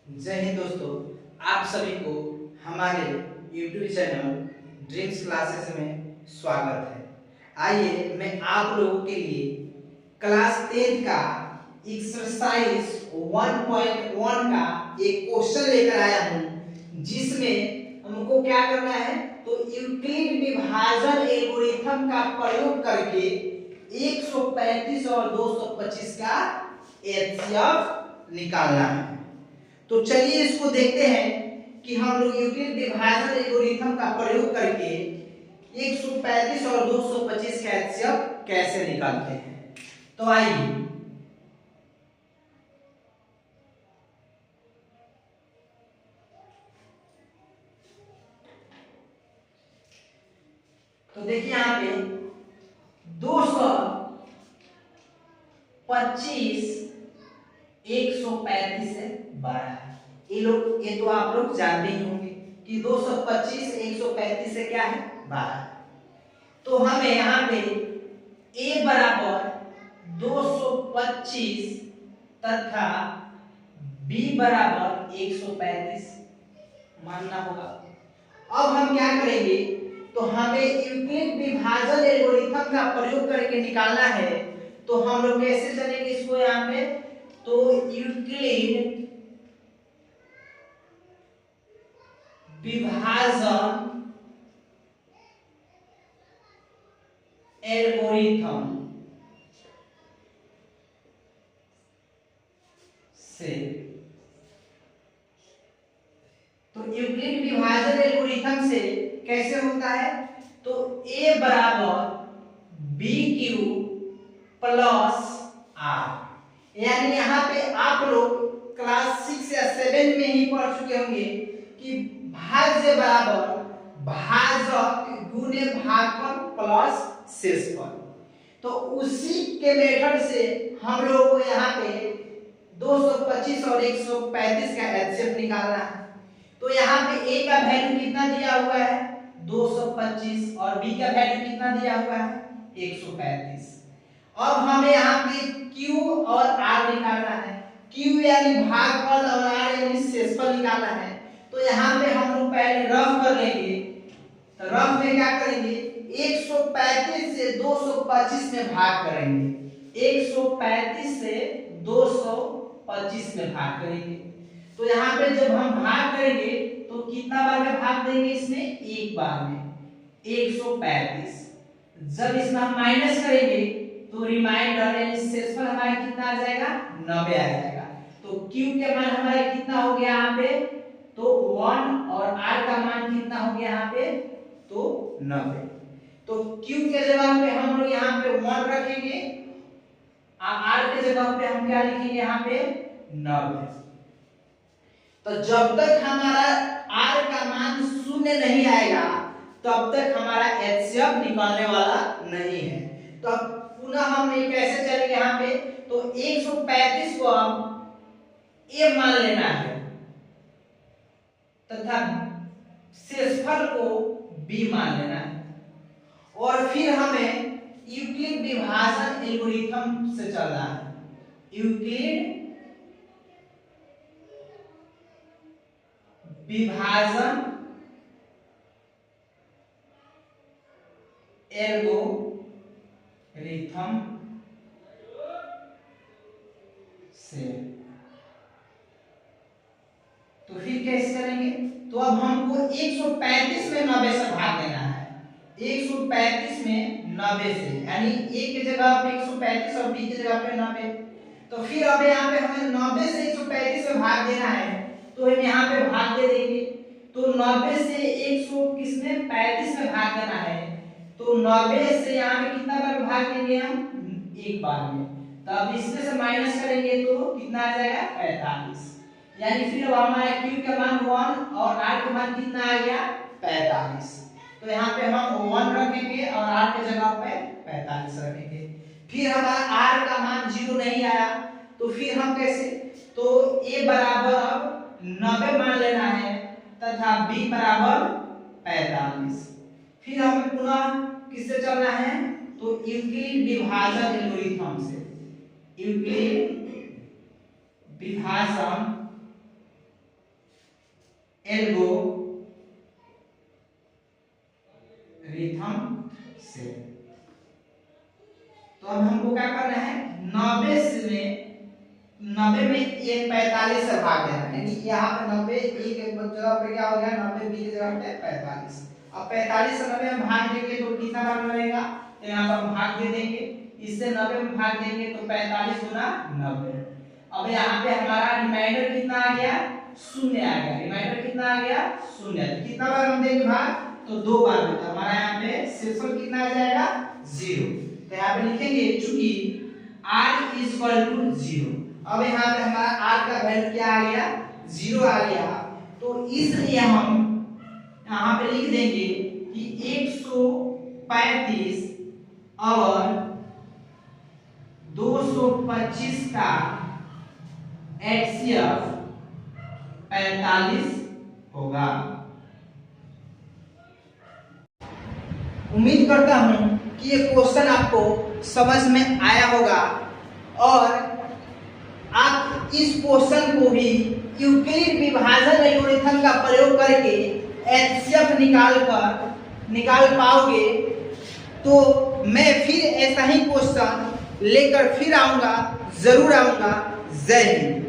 जय हिंद दोस्तों, आप सभी को हमारे YouTube चैनल ड्रीम्स क्लासेस में स्वागत है। आइए मैं आप लोगों के लिए क्लास 10 का एक्सरसाइज 1.1 का एक क्वेश्चन लेकर आया हूँ, जिसमें हमको क्या करना है तो यूक्लिड विभाजन एल्गोरिथम का प्रयोग करके 135 और 225 का एचसीएफ निकालना है। तो चलिए इसको देखते हैं कि हम लोग यूक्लिड विभाजन एल्गोरिथम का प्रयोग करके 135 और 225 का एचसीएफ कैसे निकालते हैं। तो आइए तो देखिए यहाँ पे 225 135 से बड़ा है। ये तो आप लोग जानते ही होंगे कि 225 135 से क्या है बड़ा है। तो हमें यहाँ पे a बराबर 225 तथा b बराबर 135 मानना होगा। अब हम क्या करेंगे तो हमें यूक्लिड विभाजन एल्गोरिथम का प्रयोग करके निकालना है। तो हम लोग कैसे चलेंगे इसको यहाँ पे तो यूक्लिड विभाजन एल्गोरिथम से तो यूक्लिड विभाजन एल्गोरिथम से कैसे होता है तो a बराबर बी क्यू प्लस आर। यानी यहाँ पे आप लोग क्लास 6 या 7 में ही पढ़ चुके होंगे कि भाज्य बराबर भाजक गुणे भागफल प्लस शेषफल। तो उसी के मेथड से हम लोग को यहाँ पे 225 और 135 का एचसीएफ निकालना है। तो यहाँ पे a का वैल्यू कितना दिया हुआ है 225 और b का वैल्यू कितना दिया हुआ है 135। अब हमें यहाँ पे q और r निकालना है। q यानी भागफल और r यानी शेषफल निकालना है। तो यहाँ पे हम लोग पहले रफ कर लेंगे। तो रफ में क्या करेंगे 135 से 225 में भाग करेंगे। 135 से 225 में भाग करेंगे। तो यहाँ पे जब हम भाग करेंगे तो कितना बार में भाग देंगे इसमें एक बार में 135। जब इसमें हम माइनस करेंगे तो रिमाइंडर यानी शेषफल हमारा कितना आ जाएगा 90 आ जाएगा। तो q के मान हमारा कितना हो गया यहाँ पे तो 1 और r का मान कितना हो गया यहाँ पे तो 90। तो q के जगह पे हम लोग यहाँ पे 1 रखेंगे और r के जगह पे हम क्या लिखेंगे यहाँ पे 90। तो जब तक हमारा r का मान शून्य नहीं आएगा तब तक हमारा एचसीएफ निकलने वाला नहीं है। तो पुनः हम ये कैसे चलेंगे यहाँ पे तो 135 को हम a मान लेना है तथा शेषफल को b मान लेना है। और फिर हमें यूक्लिड विभाजन एल्गोरिथम से चलना है। यूक्लिड विभाजन एल्गोरिथम से। तो फिर कैसे करेंगे तो अब हमको 135 में 90 से भाग देना है। 135 में 90 से यानी a की जगह पे 135 और b की जगह पे 90। तो फिर अब यहाँ पे हमें 90 से 135 में भाग देना है। तो हम यहाँ पे भाग दे देंगे। तो 90 से 100 किसमें 35 में भाग देना है। तो 90 से यहाँ पे कितना बार भाग देंगे हम एक बार में। तो अब इसमें से माइनस करेंगे तो कितना आ जाएगा 45। यानी फिर हमारा q का मान 1 और r का मान कितना आ गया 45। तो यहाँ पे हम 1 रखेंगे और r के जगह पे 45 रखेंगे। फिर हमारा r का मान 0 नहीं आया तो फिर हम कैसे तो a बराबर अब 90 मान लेना है तथा b बराबर 45। फिर हमें पुनः किससे चलना है तो यूक्लिड विभाजन एल्गोरिथम से। यूक्लिड विभाजन एल्गोरिथम से। तो अब हमको क्या करना है, 90 में ये 45 से भाग देना है, यानी यहाँ पे 90 एक जगह पे क्या हो गया, 90 बी की जगह पे 45। अब 45 से 90 में भाग देंगे तो कितना भाग मिलेगा, तो यहाँ पर हम भाग दे देंगे, इससे 90 में भाग देंगे तो 45 गुना 90। अब यहाँ पे हमारा रिमाइंडर कितना आ गया, शून्य आ गया। रिमाइंडर कितना आ गया, शून्य। कितना बार हम देंगे भाग, तो 2 बार में। तो हमारा यहाँ पे शेषफल कितना आ जाएगा, 0। तो यहाँ पे लिखेंगे चूंकि r = 0। अब यहाँ पे हमारा r का वैल्यू क्या आ गया, 0 आ गया। तो इसलिए हम यहाँ पे लिख देंगे कि 135 और 225 का HCF 45 होगा। उम्मीद करता हूं कि ये क्वेश्चन आपको समझ में आया होगा और आप इस क्वेश्चन को भी यूक्लिड विभाजन एल्गोरिथम का प्रयोग करके HCF निकाल पाओगे। तो मैं फिर ऐसा ही क्वेश्चन लेकर फिर आऊंगा, जरूर आऊंगा। जय हिंद।